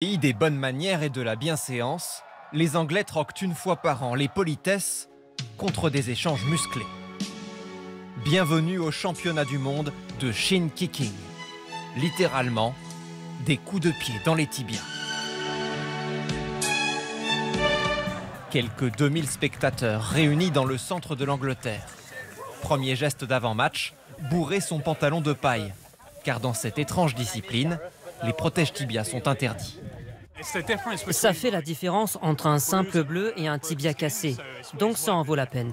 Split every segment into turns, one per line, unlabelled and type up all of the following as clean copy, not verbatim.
Pays des bonnes manières et de la bienséance, les Anglais troquent une fois par an les politesses contre des échanges musclés. Bienvenue au championnat du monde de shin kicking. Littéralement, des coups de pied dans les tibias. Quelques 2000 spectateurs réunis dans le centre de l'Angleterre. Premier geste d'avant-match, bourrer son pantalon de paille. Car dans cette étrange discipline, les protèges tibias sont interdits.
Ça fait la différence entre un simple bleu et un tibia cassé, donc ça en vaut la peine.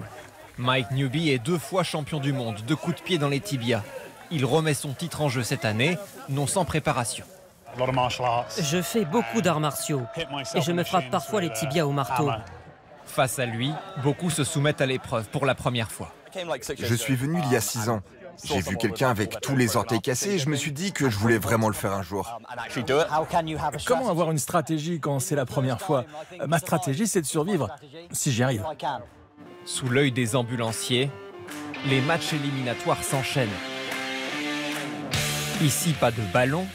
Mike Newby est 2 fois champion du monde de coups de pied dans les tibias. Il remet son titre en jeu cette année, non sans préparation.
Je fais beaucoup d'arts martiaux et je me frappe parfois les tibias au marteau.
Face à lui, beaucoup se soumettent à l'épreuve pour la première fois.
Je suis venu il y a 6 ans. J'ai vu quelqu'un avec tous les orteils cassés et je me suis dit que je voulais vraiment le faire un jour.
Comment avoir une stratégie quand c'est la première fois? Ma stratégie, c'est de survivre, si j'y arrive.
Sous l'œil des ambulanciers, les matchs éliminatoires s'enchaînent. Ici, pas de ballon,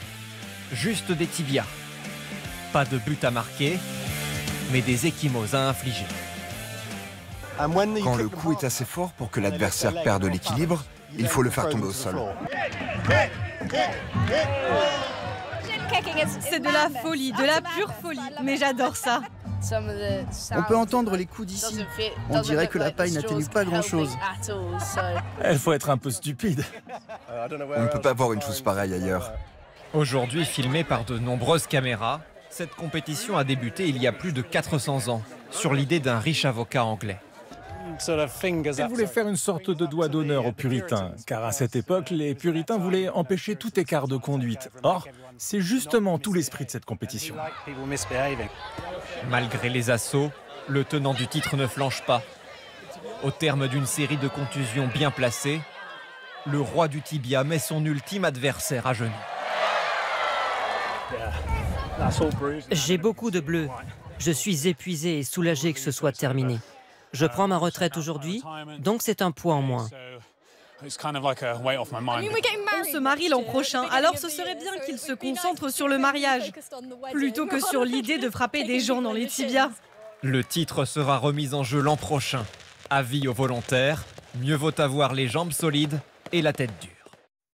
juste des tibias. Pas de but à marquer, mais des ecchymoses à infliger.
Quand le coup est assez fort pour que l'adversaire perde l'équilibre, il faut le faire tomber au sol.
C'est de la folie, de la pure folie, mais j'adore ça.
On peut entendre les coups d'ici. On dirait que la paille n'atténue pas grand-chose.
Il faut être un peu stupide.
On ne peut pas voir une chose pareille ailleurs.
Aujourd'hui filmée par de nombreuses caméras, cette compétition a débuté il y a plus de 400 ans, sur l'idée d'un riche avocat anglais.
Elle voulait faire une sorte de doigt d'honneur aux puritains, car à cette époque, les puritains voulaient empêcher tout écart de conduite. Or, c'est justement tout l'esprit de cette compétition.
Malgré les assauts, le tenant du titre ne flanche pas. Au terme d'une série de contusions bien placées, le roi du tibia met son ultime adversaire à genoux.
J'ai beaucoup de bleus. Je suis épuisé et soulagé que ce soit terminé. Je prends ma retraite aujourd'hui, donc c'est un poids en moins.
On se marie l'an prochain, alors ce serait bien qu'il se concentre sur le mariage, plutôt que sur l'idée de frapper des gens dans les tibias.
Le titre sera remis en jeu l'an prochain. Avis aux volontaires, mieux vaut avoir les jambes solides et la tête dure.